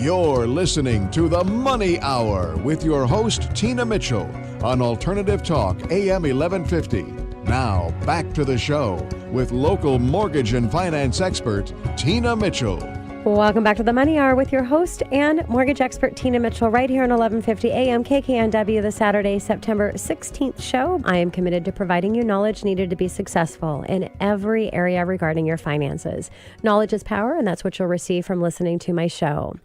You're listening to The Money Hour with your host, Tina Mitchell, on Alternative Talk, AM 1150. Now, back to the show with local mortgage and finance expert, Tina Mitchell. Welcome back to the Money Hour with your host and mortgage expert Tina Mitchell right here on 1150 AM KKNW, the Saturday, September 16th show. I am committed to providing you knowledge needed to be successful in every area regarding your finances. Knowledge is power, and that's what you'll receive from listening to my show.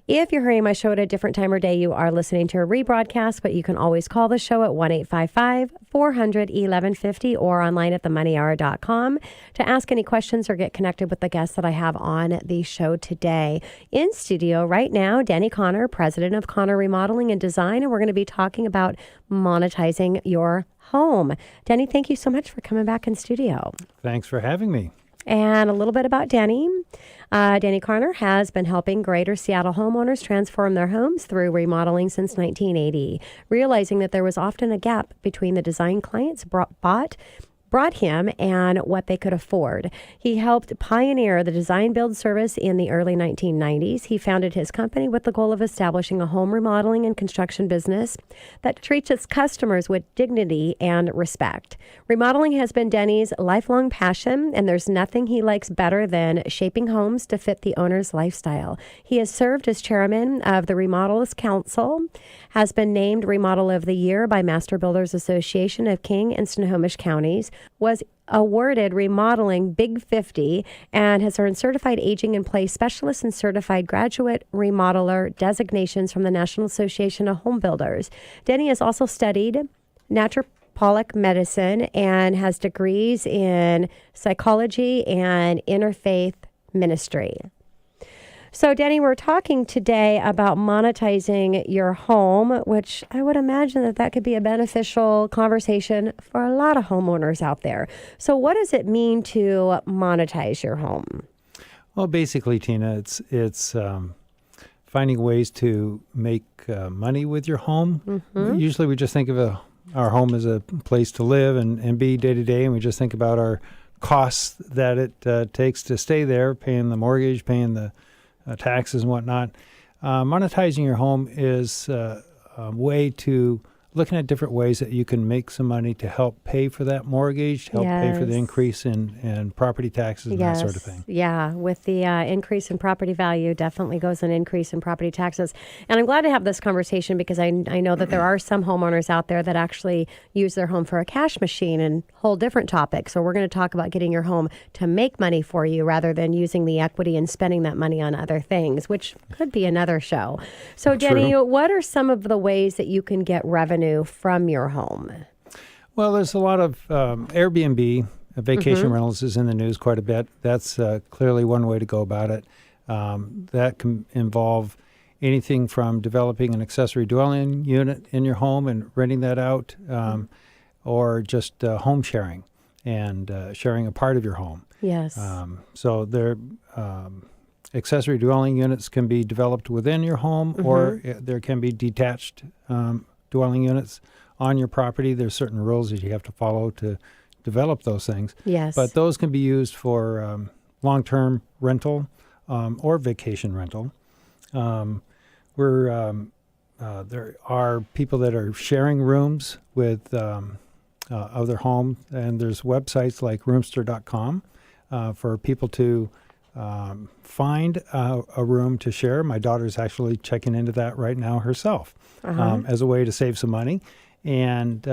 If you're hearing my show at a different time or day, you are listening to a rebroadcast, but you can always call the show at 1-855-400-1150 or online at themoneyhour.com to ask any questions or get connected with the guests that I have on the show today. In studio right now, Denny Conner, president of Conner Remodeling and Design, and we're going to be talking about monetizing your home. Denny, thank you so much for coming back in studio. Thanks for having me. And a little bit about Denny. Denny Conner has been helping greater Seattle homeowners transform their homes through remodeling since 1980, realizing that there was often a gap between the design clients brought him and what they could afford. He helped pioneer the design build service in the early 1990s. He founded his company with the goal of establishing a home remodeling and construction business that treats its customers with dignity and respect. Remodeling has been Denny's lifelong passion, and there's nothing he likes better than shaping homes to fit the owner's lifestyle. He has served as chairman of the Remodelers Council, has been named Remodel of the Year by Master Builders Association of King and Snohomish counties, was awarded Remodeling Big 50, and has earned Certified Aging in Place Specialist and Certified Graduate Remodeler designations from the National Association of Home Builders. Denny has also studied naturopathic medicine and has degrees in psychology and interfaith ministry. So, Denny, we're talking today about monetizing your home, which I would imagine that could be a beneficial conversation for a lot of homeowners out there. So what does it mean to monetize your home? Well, basically, Tina, it's finding ways to make money with your home. Mm-hmm. Usually we just think of our home as a place to live and be day to day, and we just think about our costs that it takes to stay there, paying the mortgage, paying the taxes and whatnot. Monetizing your home is a way to looking at different ways that you can make some money to help pay for that mortgage, to help pay for the increase in property taxes and that sort of thing. Yeah, with the increase in property value, definitely goes an increase in property taxes. And I'm glad to have this conversation because I know that there are some homeowners out there that actually use their home for a cash machine and whole different topic. So we're going to talk about getting your home to make money for you rather than using the equity and spending that money on other things, which could be another show. So Denny, what are some of the ways that you can get revenue from your home? Well, there's a lot of Airbnb, vacation rentals is in the news quite a bit. That's clearly one way to go about it. That can involve anything from developing an accessory dwelling unit in your home and renting that out, or just home sharing and sharing a part of your home. Yes. So there accessory dwelling units can be developed within your home, or there can be detached dwelling units on your property. There's certain rules that you have to follow to develop those things. Yes. But those can be used for long-term rental or vacation rental. There are people that are sharing rooms with other home, and there's websites like roomster.com for people to find a room to share. My daughter's actually checking into that right now herself as a way to save some money. And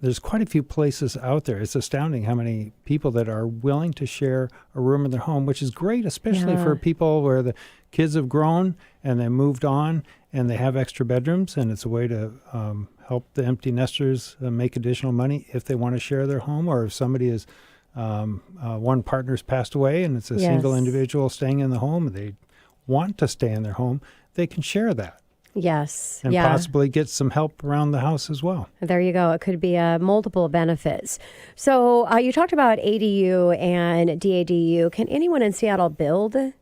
there's quite a few places out there. It's astounding how many people that are willing to share a room in their home, which is great, especially for people where the kids have grown and they moved on and they have extra bedrooms, and it's a way to help the empty nesters make additional money if they want to share their home, or if somebody is one partner's passed away and it's a single individual staying in the home and they want to stay in their home, they can share that. Yes. And possibly get some help around the house as well. There you go. It could be multiple benefits. So you talked about ADU and DADU. Can anyone in Seattle build a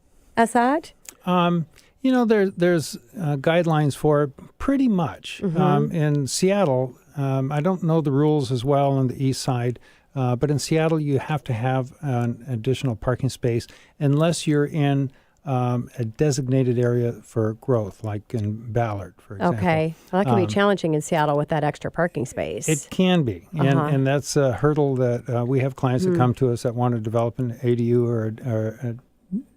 SAT? There's guidelines for it pretty much. In Seattle, I don't know the rules as well on the east side, but in Seattle you have to have an additional parking space unless you're in a designated area for growth, like in Ballard, for example. Okay. Well, that can be challenging in Seattle with that extra parking space. It can be, and that's a hurdle that we have clients that come to us that want to develop an ADU or a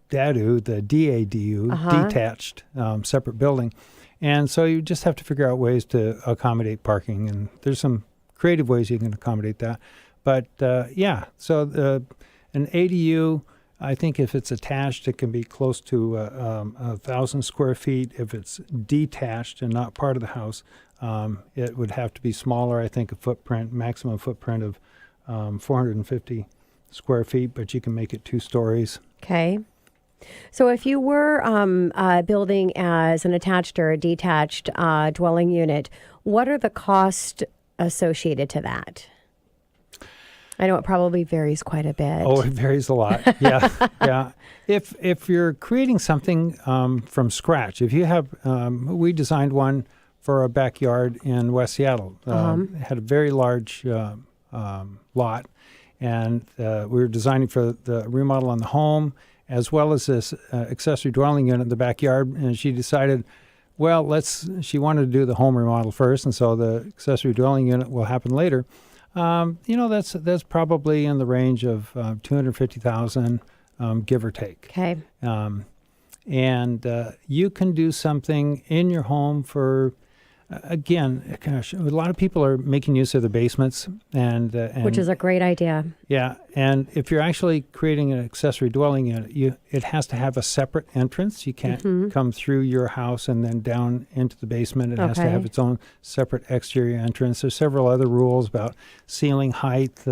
DADU, the DADU, detached separate building. And so you just have to figure out ways to accommodate parking, and there's some creative ways you can accommodate that. But so an ADU, I think if it's attached, it can be close to 1,000 square feet. If it's detached and not part of the house, it would have to be smaller. I think maximum footprint of 450 square feet, but you can make it 2 stories. Okay. So if you were building as an attached or a detached dwelling unit, what are the costs associated to that? I know it probably varies quite a bit. Oh, it varies a lot. Yeah, yeah. If you're creating something from scratch, if you have, we designed one for a backyard in West Seattle. It had a very large lot, and we were designing for the remodel on the home, as well as this accessory dwelling unit in the backyard. And she decided, well, she wanted to do the home remodel first, and so the accessory dwelling unit will happen later. That's probably in the range of $250,000, give or take. Okay. And you can do something in your home for, again, gosh, a lot of people are making use of the basements, and which is a great idea. Yeah, and if you're actually creating an accessory dwelling unit, it has to have a separate entrance. You can't come through your house and then down into the basement. It has to have its own separate exterior entrance. There's several other rules about ceiling height.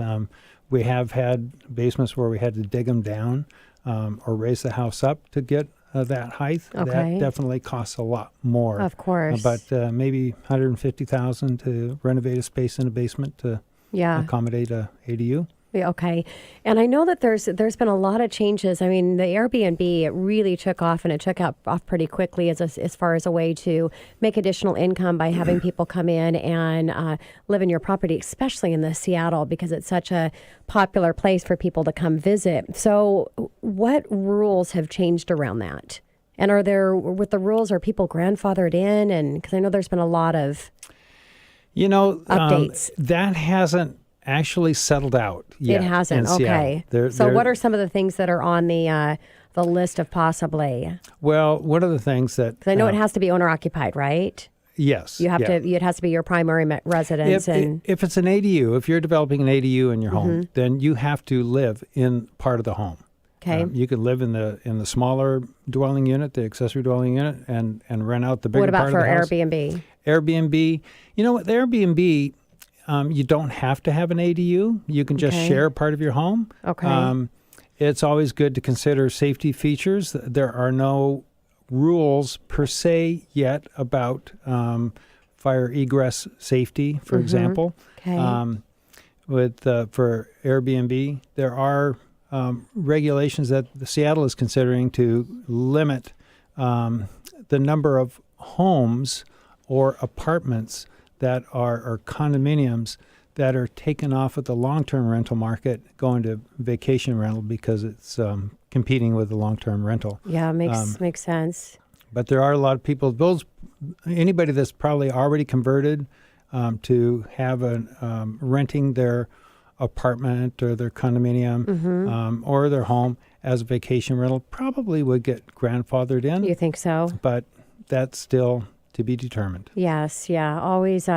We have had basements where we had to dig them down or raise the house up to get that height. Okay. That definitely costs a lot more. Of course. But maybe $150,000 to renovate a space in a basement to accommodate a ADU. Yeah, okay. And I know that there's been a lot of changes. I mean, the Airbnb, it really took off, and it took off pretty quickly as far as a way to make additional income by having people come in and live in your property, especially in the Seattle, because it's such a popular place for people to come visit. So what rules have changed around that? And with the rules, are people grandfathered in? And because I know there's been a lot of updates. That hasn't actually settled out yet. It hasn't. Okay. So what are some of the things that are on the list of possibly? Well, what are the things that? Because I know it has to be owner occupied, right? Yes. You have to. It has to be your primary residence. If it's an ADU, if you're developing an ADU in your home, then you have to live in part of the home. Okay. You can live in the smaller dwelling unit, the accessory dwelling unit, and rent out the bigger part of the house. What about for Airbnb? Airbnb, you know what? The Airbnb, you don't have to have an ADU. You can just share part of your home. Okay. It's always good to consider safety features. There are no rules per se yet about fire egress safety, for example. Okay. For Airbnb, there are regulations that Seattle is considering to limit the number of homes or apartments that or condominiums that are taken off of the long-term rental market going to vacation rental because it's competing with the long-term rental. Yeah, makes sense. But there are a lot of people, anybody that's probably already converted to have renting their apartment or their condominium or their home as a vacation rental probably would get grandfathered in. You think so? But that's still to be determined. Yes, yeah. Always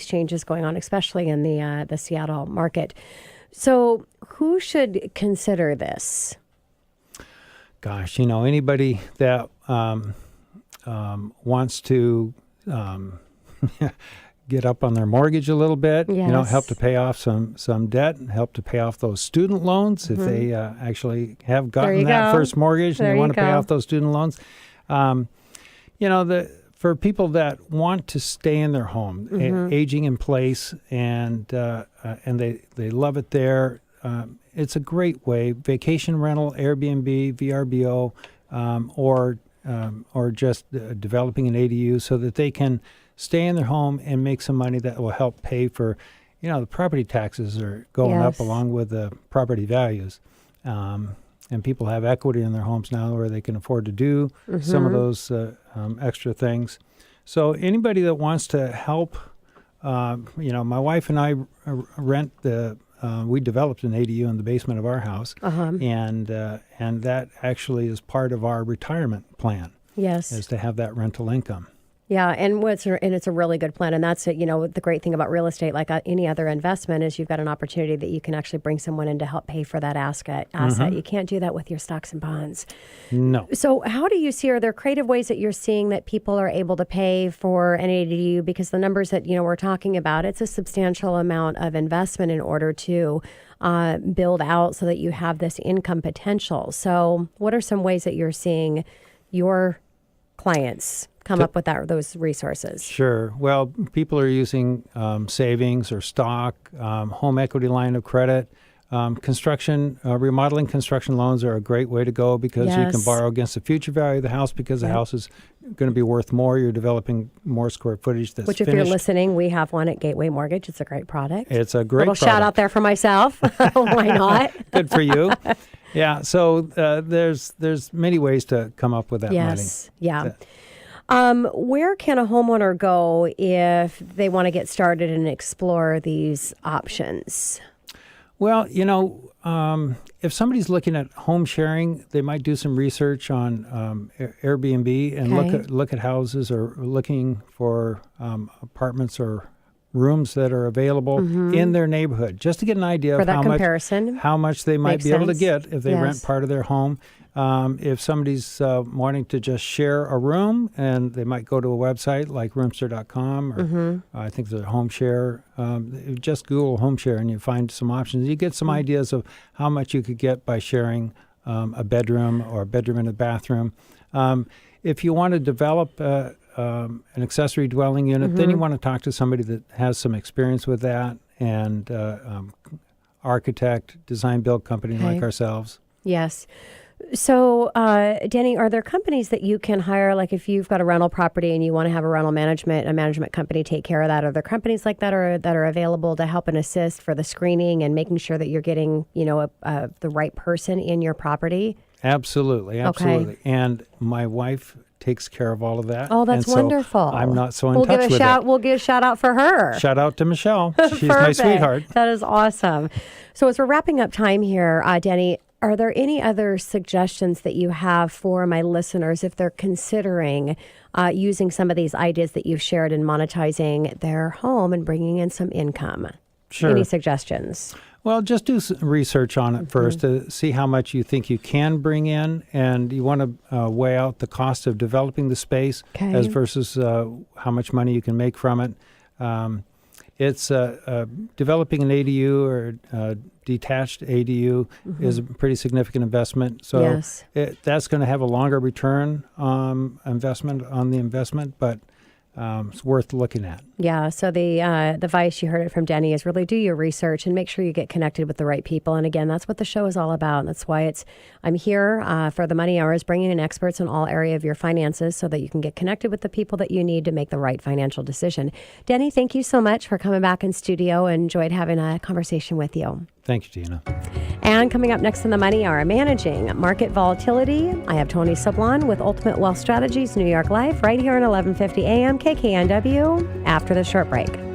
changes going on, especially in the Seattle market. So who should consider this? Gosh, anybody that wants to get up on their mortgage a little bit, help to pay off some debt, help to pay off those student loans if they actually have gotten that first mortgage and they want to pay off those student loans. For people that want to stay in their home, aging in place, and they love it there, it's a great way. Vacation rental, Airbnb, VRBO, or just developing an ADU so that they can stay in their home and make some money that will help pay for, the property taxes are going up along with the property values. and people have equity in their homes now where they can afford to do some of those extra things. So anybody that wants to help, my wife and I rent we developed an ADU in the basement of our house, and that actually is part of our retirement plan. Yes, is to have that rental income. Yeah, and it's a really good plan, and that's the great thing about real estate, like any other investment, is you've got an opportunity that you can actually bring someone in to help pay for that asset. You can't do that with your stocks and bonds. No. So how do you see? Are there creative ways that you're seeing that people are able to pay for an ADU? Because the numbers that we're talking about, it's a substantial amount of investment in order to build out so that you have this income potential. So what are some ways that you're seeing your clients come up with those resources? Sure. Well, people are using savings or stock, home equity line of credit. Remodeling construction loans are a great way to go because you can borrow against the future value of the house because the house is going to be worth more. You're developing more square footage that's Which, if finished. you're listening, we have one at Gateway Mortgage. It's a great product. It's a great product. Shout out there for myself. Why not? Good for you. Yeah. So there's many ways to come up with that money. Yes. Yeah. Where can a homeowner go if they want to get started and explore these options? Well, if somebody's looking at home sharing, they might do some research on Airbnb and look at houses or looking for apartments or rooms that are available in their neighborhood, just to get an idea of how much they might be able to get if they rent part of their home. If somebody's wanting to just share a room, and they might go to a website like roomster.com or I think there's a home share. Just Google home share and you find some options. You get some ideas of how much you could get by sharing a bedroom or a bedroom and a bathroom. If you want to develop an accessory dwelling unit, then you want to talk to somebody that has some experience with that, and architect, design build company like ourselves. Yes. So, Denny, are there companies that you can hire? Like if you've got a rental property and you want to have a management company take care of that, are there companies like that are available to help and assist for the screening and making sure that you're getting, the right person in your property? Absolutely. Okay. And my wife takes care of all of that. Oh, that's wonderful. I'm not so in touch with it. We'll give a shout out for her. Shout out to Michelle. She's my sweetheart. That is awesome. So as we're wrapping up time here, Denny, are there any other suggestions that you have for my listeners if they're considering using some of these ideas that you've shared in monetizing their home and bringing in some income? Sure. Any suggestions? Well, just do some research on it first to see how much you think you can bring in, and you want to weigh out the cost of developing the space as versus how much money you can make from it. It's developing an ADU or a detached ADU is a pretty significant investment. So that's going to have a longer return investment on the investment, but it's worth looking at. Yeah. So the advice, you heard it from Denny, is really do your research and make sure you get connected with the right people. And again, that's what the show is all about. And that's why I'm here for the Money Hours, bringing in experts in all area of your finances so that you can get connected with the people that you need to make the right financial decision. Denny, thank you so much for coming back in studio. Enjoyed having a conversation with you. Thank you, Tina. And coming up next in the Money Hour, managing market volatility, I have Tony Sablon with Ultimate Wealth Strategies, New York Life, right here on 1150 AM KKNW after the short break.